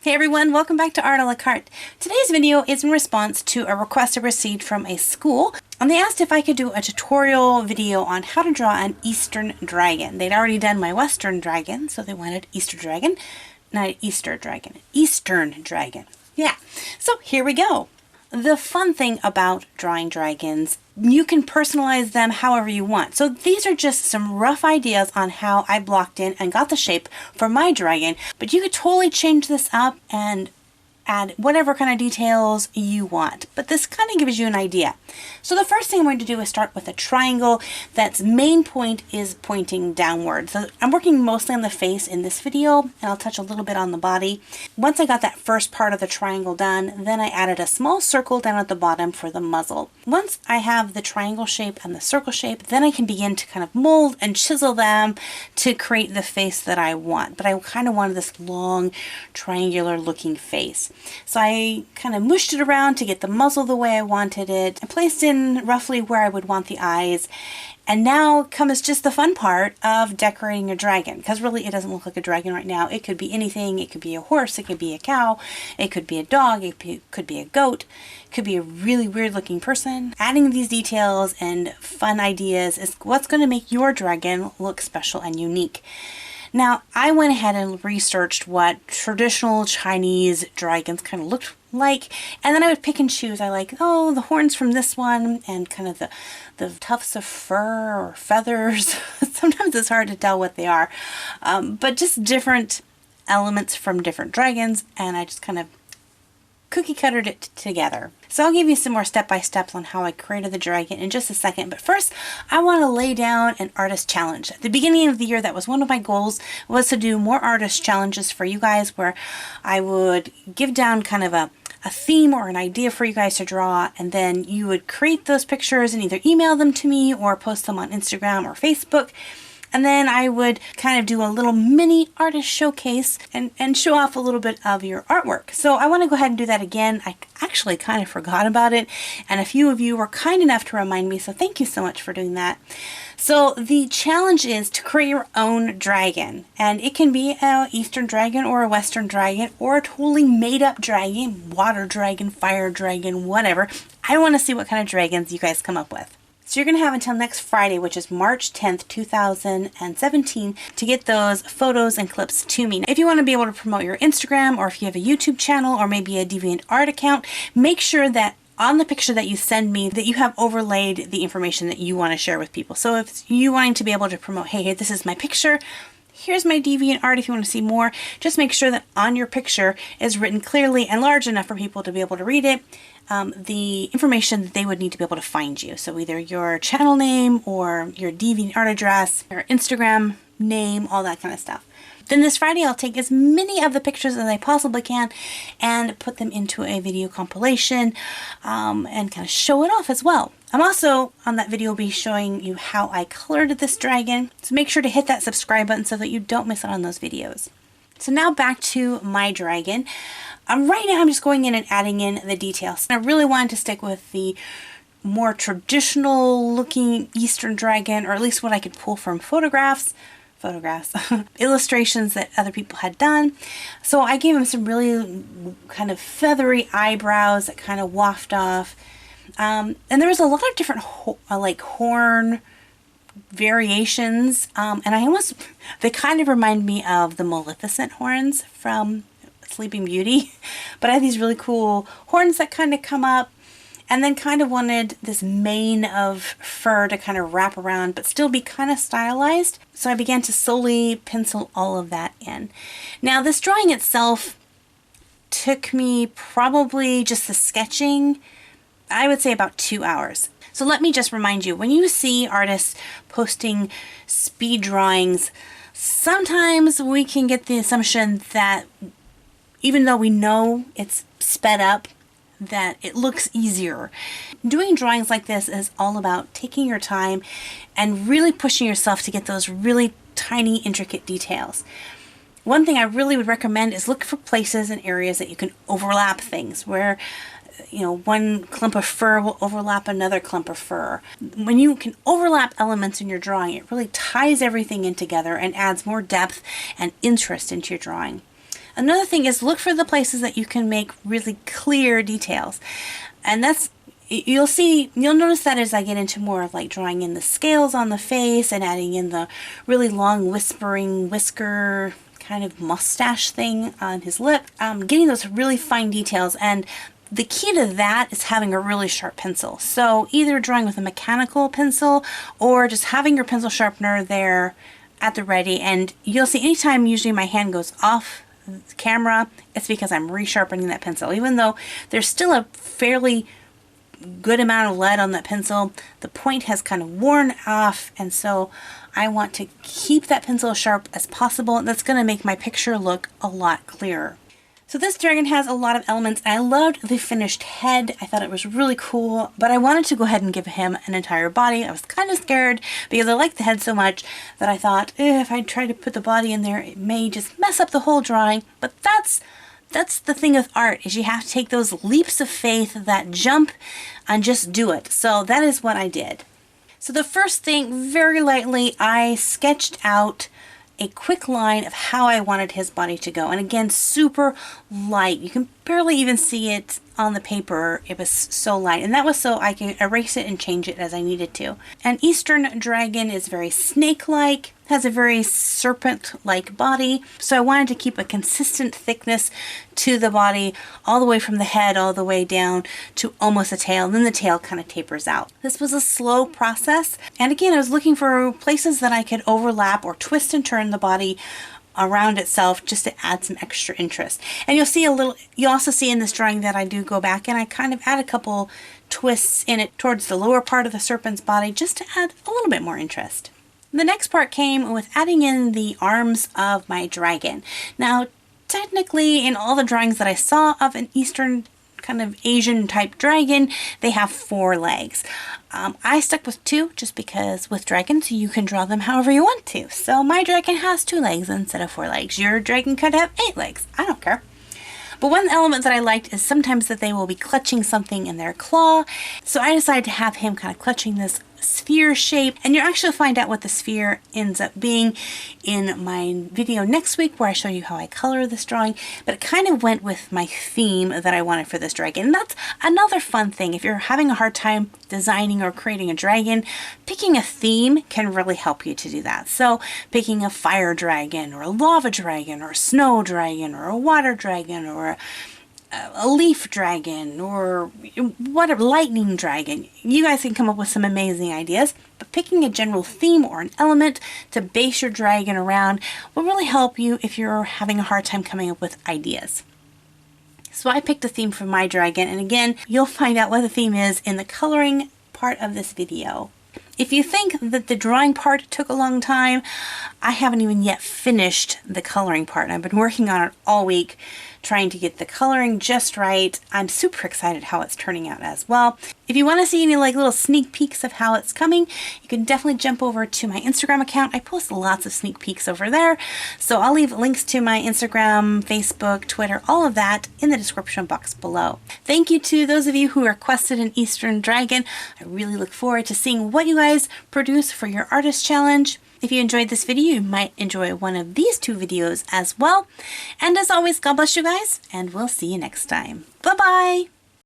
Hey everyone, welcome back to Art a la Carte. Today's video is in response to a request I received from a school, and they asked if I could do a tutorial video on how to draw an Eastern dragon. They'd already done my Western dragon, so they wanted Easter dragon, not Easter dragon, Eastern dragon. Yeah, so here we go. The fun thing about drawing dragons, you can personalize them however you want. So these are just some rough ideas on how I blocked in and got the shape for my dragon, but you could totally change this up and add whatever kind of details you want. But this kind of gives you an idea. So the first thing I'm going to do is start with a triangle that's main point is pointing downward. So I'm working mostly on the face in this video, and I'll touch a little bit on the body. Once I got that first part of the triangle done, then I added a small circle down at the bottom for the muzzle. Once I have the triangle shape and the circle shape, then I can begin to kind of mold and chisel them to create the face that I want. But I kind of wanted this long triangular looking face. So I kind of mushed it around to get the muzzle the way I wanted it. I placed in roughly where I would want the eyes. And now comes just the fun part of decorating a dragon, because really it doesn't look like a dragon right now. It could be anything. It could be a horse, it could be a cow, it could be a dog, it could be a goat, it could be a really weird looking person. Adding these details and fun ideas is what's going to make your dragon look special and unique. Now, I went ahead and researched what traditional Chinese dragons kind of looked like, and then I would pick and choose. I like, oh, the horns from this one, and kind of the tufts of fur or feathers. Sometimes it's hard to tell what they are, but just different elements from different dragons, and I just kind of cookie cuttered it together. So I'll give you some more step-by-steps on how I created the dragon in just a second, but first I want to lay down an artist challenge. At the beginning of the year, that was one of my goals, was to do more artist challenges for you guys, where I would give down kind of a theme or an idea for you guys to draw, and then you would create those pictures and either email them to me or post them on Instagram or Facebook. And then I would kind of do a little mini artist showcase and show off a little bit of your artwork. So I want to go ahead and do that again. I actually kind of forgot about it, and a few of you were kind enough to remind me, so thank you so much for doing that. So the challenge is to create your own dragon, and it can be an Eastern dragon or a Western dragon or a totally made up dragon, water dragon, fire dragon, whatever. I want to see what kind of dragons you guys come up with. So you're going to have until next Friday, which is March 10th, 2017, to get those photos and clips to me. If you want to be able to promote your Instagram, or if you have a YouTube channel or maybe a DeviantArt account, make sure that on the picture that you send me that you have overlaid the information that you want to share with people. So if you wanting to be able to promote, hey, this is my picture, here's my DeviantArt if you want to see more, just make sure that on your picture is written clearly and large enough for people to be able to read it. The information that they would need to be able to find you. So either your channel name or your DeviantArt address, your Instagram name, all that kind of stuff. Then this Friday I'll take as many of the pictures as I possibly can and put them into a video compilation and kind of show it off as well. I'm also, on that video, will be showing you how I colored this dragon. So make sure to hit that subscribe button so that you don't miss out on those videos. So now back to my dragon. Right now I'm just going in and adding in the details. I really wanted to stick with the more traditional looking Eastern dragon, or at least what I could pull from photographs, illustrations that other people had done. So I gave him some really kind of feathery eyebrows that kind of waft off. And there was a lot of different like horn variations, and they kind of remind me of the Maleficent horns from Sleeping Beauty, but I had these really cool horns that kind of come up, and then kind of wanted this mane of fur to kind of wrap around but still be kind of stylized. So I began to slowly pencil all of that in. Now this drawing itself took me probably just the sketching, I would say about 2 hours. So let me just remind you, when you see artists posting speed drawings, sometimes we can get the assumption that even though we know it's sped up, that it looks easier. Doing drawings like this is all about taking your time and really pushing yourself to get those really tiny, intricate details. One thing I really would recommend is look for places and areas that you can overlap things, where one clump of fur will overlap another clump of fur. When you can overlap elements in your drawing, it really ties everything in together and adds more depth and interest into your drawing. Another thing is look for the places that you can make really clear details. And that's, you'll notice that as I get into more of like drawing in the scales on the face and adding in the really long whispering whisker kind of mustache thing on his lip, getting those really fine details. And the key to that is having a really sharp pencil. So either drawing with a mechanical pencil or just having your pencil sharpener there at the ready. And you'll see anytime usually my hand goes off camera, it's because I'm resharpening that pencil. Even though there's still a fairly good amount of lead on that pencil, the point has kind of worn off, and so I want to keep that pencil as sharp as possible. That's going to make my picture look a lot clearer. So this dragon has a lot of elements, and I loved the finished head. I thought it was really cool, but I wanted to go ahead and give him an entire body. I was kind of scared because I like the head so much that I thought, if I try to put the body in there, it may just mess up the whole drawing. But that's the thing with art, is you have to take those leaps of faith, that jump, and just do it. So that is what I did. So the first thing, very lightly, I sketched out a quick line of how I wanted his body to go. And again, super light. You can barely even see it on the paper. It was so light. And that was so I can erase it and change it as I needed to. An Eastern dragon is very snake-like, has a very serpent-like body. So I wanted to keep a consistent thickness to the body, all the way from the head all the way down to almost the tail. And then the tail kind of tapers out. This was a slow process. And again, I was looking for places that I could overlap or twist and turn the body around itself just to add some extra interest. And you'll also see in this drawing that I do go back and I kind of add a couple twists in it towards the lower part of the serpent's body just to add a little bit more interest. The next part came with adding in the arms of my dragon. Now, technically, in all the drawings that I saw of an Eastern kind of Asian type dragon, they have 4 legs. I stuck with 2 just because with dragons you can draw them however you want to. So my dragon has 2 legs instead of 4 legs. Your dragon could have 8 legs. I don't care. But one element that I liked is sometimes that they will be clutching something in their claw. So I decided to have him kind of clutching this sphere shape, and you'll actually find out what the sphere ends up being in my video next week where I show you how I color this drawing. But it kind of went with my theme that I wanted for this dragon. And that's another fun thing. If you're having a hard time designing or creating a dragon, picking a theme can really help you to do that. So picking a fire dragon or a lava dragon or a snow dragon or a water dragon or a leaf dragon or whatever, lightning dragon. You guys can come up with some amazing ideas, but picking a general theme or an element to base your dragon around will really help you if you're having a hard time coming up with ideas. So I picked a theme for my dragon, and again, you'll find out what the theme is in the coloring part of this video. If you think that the drawing part took a long time, I haven't even yet finished the coloring part. I've been working on it all week, trying to get the coloring just right. I'm super excited how it's turning out as well. If you want to see any like little sneak peeks of how it's coming, you can definitely jump over to my Instagram account. I post lots of sneak peeks over there. So I'll leave links to my Instagram, Facebook, Twitter, all of that in the description box below. Thank you to those of you who requested an Eastern dragon. I really look forward to seeing what you guys produce for your artist challenge. If you enjoyed this video, you might enjoy one of these 2 videos as well. And as always, God bless you guys, and we'll see you next time. Bye-bye!